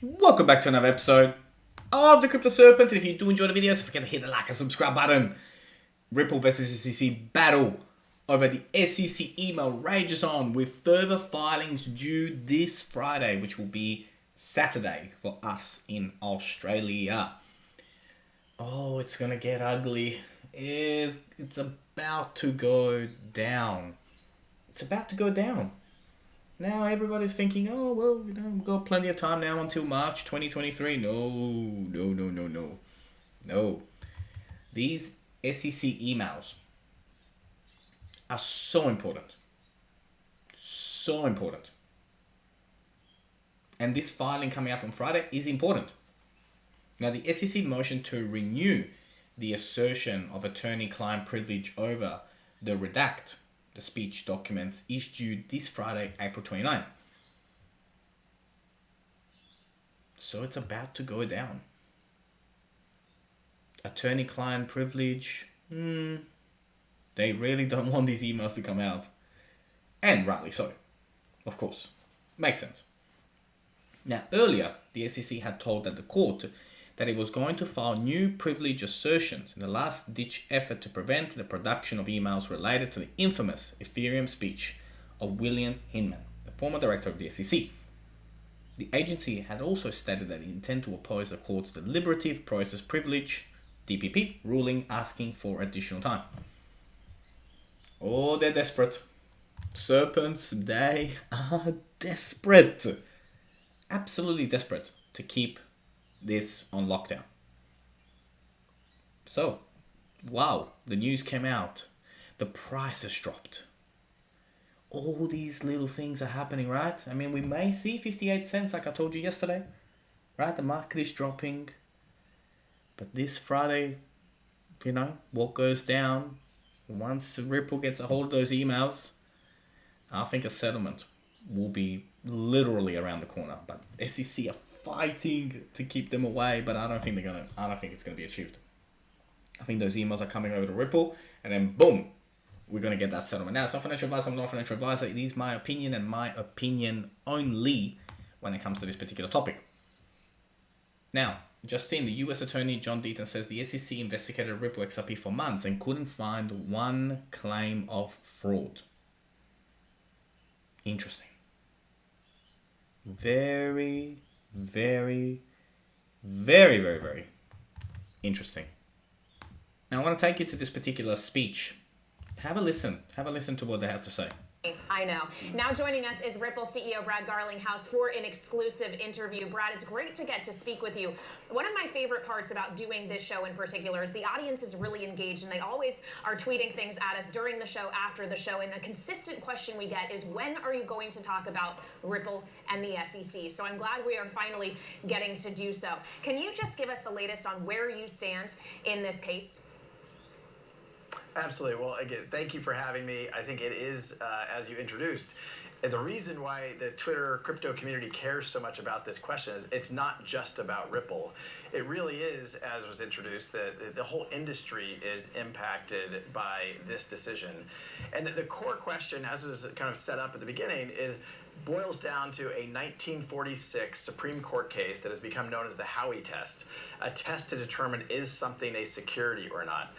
Welcome back to another episode of the Crypto Serpent. And if you do enjoy the videos, don't forget to hit the like and subscribe button. Ripple versus SEC battle over the SEC email rages on with further filings due this Friday, which will be Saturday for us in Australia. Oh, it's gonna get ugly. It's about to go down. It's about to go down. Now everybody's thinking, oh, well, we've got plenty of time now until March 2023. No. These SEC emails are so important. So important. And this filing coming up on Friday is important. Now, the SEC motion to renew the assertion of attorney-client privilege over the the speech documents, is due this Friday, April 29. So it's about to go down. Attorney-client privilege, they really don't want these emails to come out. And rightly so, of course. Makes sense. Now, earlier, the SEC had told the court that it was going to file new privilege assertions in the last-ditch effort to prevent the production of emails related to the infamous Ethereum speech of William Hinman, the former director of the SEC. The agency had also stated that it intended to oppose the court's deliberative process privilege, DPP, ruling asking for additional time. Oh, they're desperate. Serpents, they are desperate. Absolutely desperate to keep this on lockdown. So, wow, the news came out. The price has dropped. All these little things are happening, right? I mean, we may see 58 cents like I told you yesterday, right? The market is dropping. But this Friday, what goes down, once Ripple gets a hold of those emails, I think a settlement will be literally around the corner. But SEC are fighting to keep them away, but I don't think it's gonna be achieved. I think those emails are coming over to Ripple, and then boom, we're gonna get that settlement. Now, it's not financial advice. I'm not a financial advisor. It is my opinion and my opinion only when it comes to this particular topic. Now, Justine, the U.S. Attorney John Deaton says the SEC investigated Ripple XRP for months and couldn't find one claim of fraud. Interesting. Very, very, very, very, very interesting. Now, I want to take you to this particular speech. Have a listen. Have a listen to what they have to say. I know. Now joining us is Ripple CEO Brad Garlinghouse for an exclusive interview. Brad, it's great to get to speak with you. One of my favorite parts about doing this show in particular is the audience is really engaged, and they always are tweeting things at us during the show, after the show, and a consistent question we get is, when are you going to talk about Ripple and the SEC? So I'm glad we are finally getting to do so. Can you just give us the latest on where you stand in this case? Absolutely. Well, again, thank you for having me. I think it is, as you introduced, the reason why the Twitter crypto community cares so much about this question is it's not just about Ripple. It really is, as was introduced, that the whole industry is impacted by this decision. And the core question, as was kind of set up at the beginning, boils down to a 1946 Supreme Court case that has become known as the Howey test, a test to determine is something a security or not.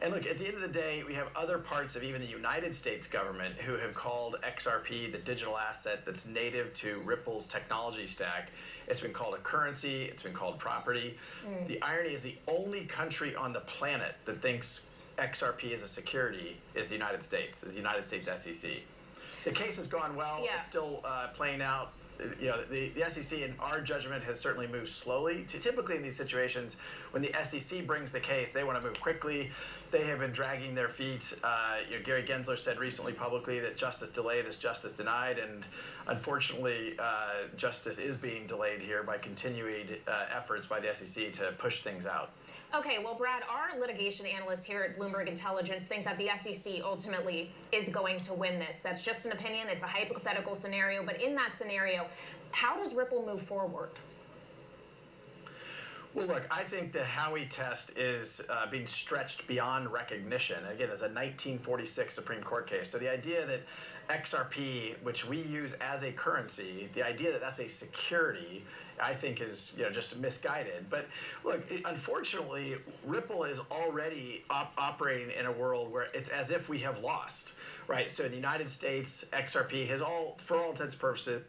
And look, at the end of the day, we have other parts of even the United States government who have called XRP the digital asset that's native to Ripple's technology stack. It's been called a currency. It's been called property. The irony is the only country on the planet that thinks XRP is a security is the United States SEC. The case has gone well. Yeah. It's still playing out. The SEC, in our judgment, has certainly moved slowly. Typically in these situations, when the SEC brings the case, they want to move quickly. They have been dragging their feet. Gary Gensler said recently publicly that justice delayed is justice denied, and unfortunately, justice is being delayed here by continuing efforts by the SEC to push things out. Okay, well, Brad, our litigation analysts here at Bloomberg Intelligence think that the SEC ultimately is going to win this. That's just an opinion. It's a hypothetical scenario. But in that scenario, how does Ripple move forward? Well, look, I think the Howey test is being stretched beyond recognition. Again, there's a 1946 Supreme Court case. So the idea that XRP, which we use as a currency, the idea that that's a security, I think is just misguided. But look, unfortunately, Ripple is already operating in a world where it's as if we have lost, right? So in the United States, XRP has for all intents and purposes.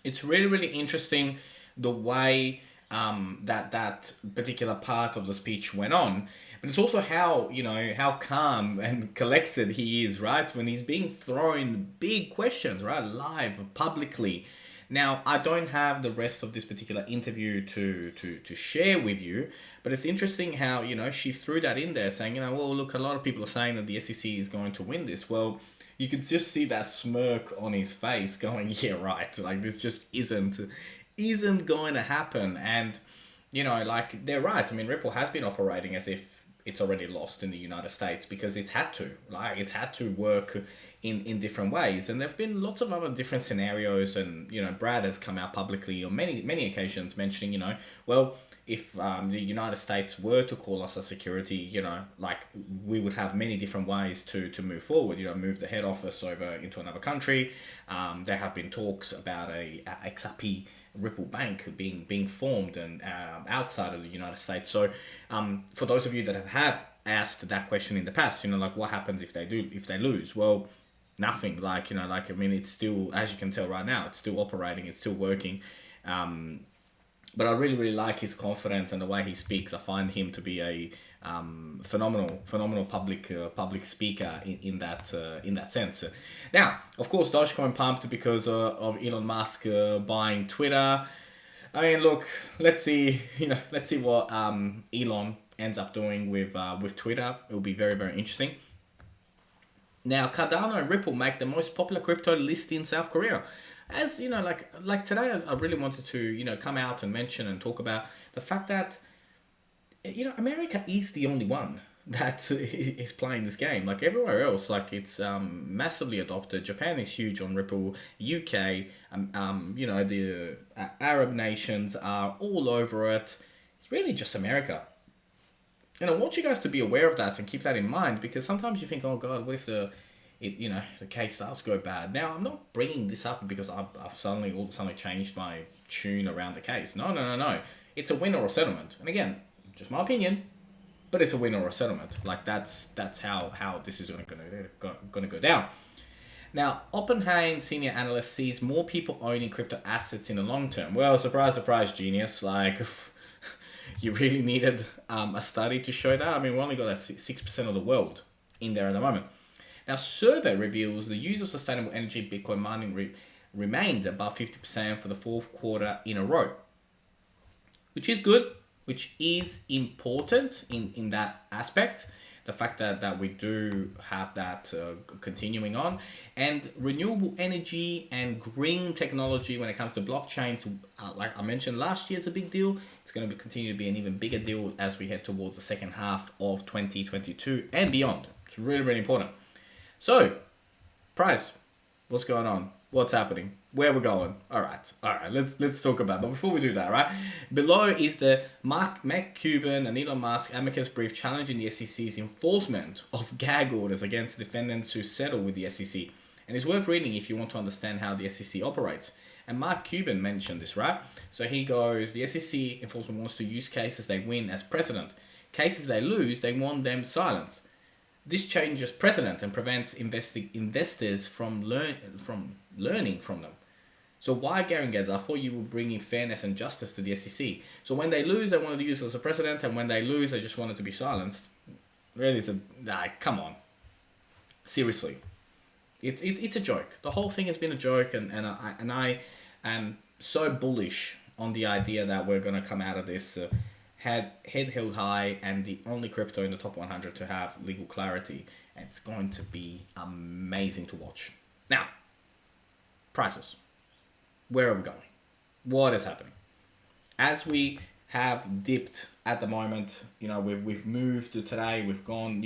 It's really, really interesting the way that particular part of the speech went on. But it's also how calm and collected he is, right? When he's being thrown big questions, right? Live, publicly. Now, I don't have the rest of this particular interview to share with you, but it's interesting how, she threw that in there saying, well, look, a lot of people are saying that the SEC is going to win this. Well, you could just see that smirk on his face going, yeah, right. Like, this just isn't going to happen. And, they're right. I mean, Ripple has been operating as if it's already lost in the United States because it's had to. Like, it's had to work in different ways. And there have been lots of other different scenarios. And, Brad has come out publicly on many occasions mentioning, well, if the United States were to call us a security, we would have many different ways to move forward, move the head office over into another country. There have been talks about a XRP Ripple Bank being formed and outside of the United States. So for those of you that have asked that question in the past, what happens if they lose? Well, nothing. I mean, it's still, as you can tell right now, it's still operating, it's still working. But I really, really like his confidence and the way he speaks. I find him to be a phenomenal public speaker in that sense. Now, of course, Dogecoin pumped because of Elon Musk buying Twitter. I mean, look, let's see what Elon ends up doing with Twitter. It will be very, very interesting. Now, Cardano and Ripple make the most popular crypto list in South Korea. As like today, I really wanted to come out and mention and talk about the fact that America is the only one that is playing this game. Like everywhere else, it's massively adopted. Japan is huge on Ripple. UK, the Arab nations are all over it. It's really just America. And I want you guys to be aware of that and keep that in mind, because sometimes you think, oh God, what if the case does go bad? Now, I'm not bringing this up because I've suddenly changed my tune around the case. No. It's a win or a settlement. And again, just my opinion, but it's a win or a settlement. Like that's how this is going to go down. Now, Oppenheim, senior analyst, sees more people owning crypto assets in the long term. Well, surprise, genius. You really needed a study to show that. I mean, we only got 6% of the world in there at the moment. Now, survey reveals the use of sustainable energy Bitcoin mining remained above 50% for the fourth quarter in a row, which is good, which is important in that aspect. The fact that we do have that continuing on, and renewable energy and green technology when it comes to blockchains, like I mentioned last year, is a big deal. It's going to continue to be an even bigger deal as we head towards the second half of 2022 and beyond. It's really, really important. So, price, what's going on? What's happening? Where we're going? All right. Let's talk about it. But before we do that, right? Below is the Mark Cuban and Elon Musk amicus brief challenging the SEC's enforcement of gag orders against defendants who settle with the SEC. And it's worth reading if you want to understand how the SEC operates. And Mark Cuban mentioned this, right? So he goes, the SEC enforcement wants to use cases they win as precedent. Cases they lose, they want them silenced. This changes precedent and prevents investors from learning from them. So why Garingaz? I thought you were bringing fairness and justice to the SEC. So when they lose, they wanted to use it as a precedent, and when they lose, they just wanted to be silenced. Really, come on. Seriously, it's a joke. The whole thing has been a joke, and I am so bullish on the idea that we're gonna come out of this head held high and the only crypto in the top 100 to have legal clarity. And it's going to be amazing to watch. Now, prices. Where are we going? What is happening? As we have dipped at the moment, we've moved to today, we've gone,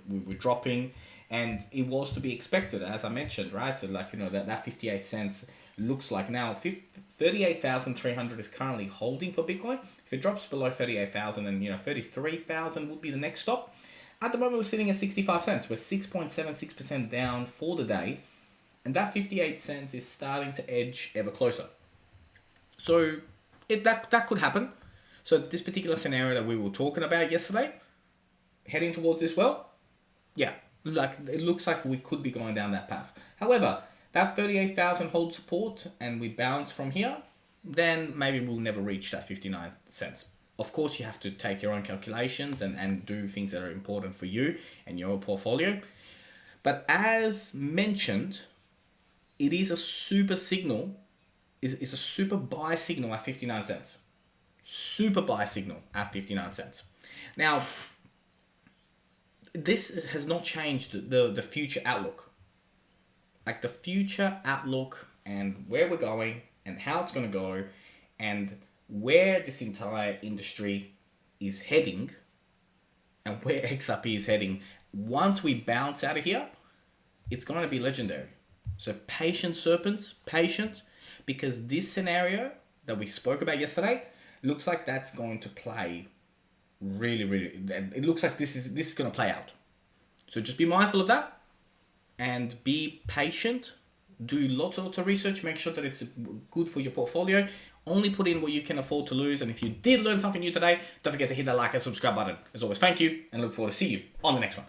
we're dropping, and it was to be expected, as I mentioned, right? That 58 cents looks like now 38,300 is currently holding for Bitcoin. If it drops below 38,000, and 33,000 would be the next stop. At the moment, we're sitting at 65 cents. We're 6.76% down for the day, and that 58 cents is starting to edge ever closer. So that could happen. So this particular scenario that we were talking about yesterday, heading towards this well, yeah, it looks like we could be going down that path. However, that 38,000 holds support and we bounce from here, then maybe we'll never reach that 59 cents. Of course, you have to take your own calculations and do things that are important for you and your portfolio. But as mentioned, it is a super signal. It's a super buy signal at 59 cents. Super buy signal at 59 cents. Now, this has not changed the future outlook. Like the future outlook and where we're going and how it's going to go and where this entire industry is heading and where XRP is heading. Once we bounce out of here, it's going to be legendary. So patience, serpents, patience, because this scenario that we spoke about yesterday looks like that's going to play really, really. It looks like this is going to play out. So just be mindful of that and be patient. Do lots of research. Make sure that it's good for your portfolio. Only put in what you can afford to lose. And if you did learn something new today, don't forget to hit that like and subscribe button. As always, thank you and look forward to see you on the next one.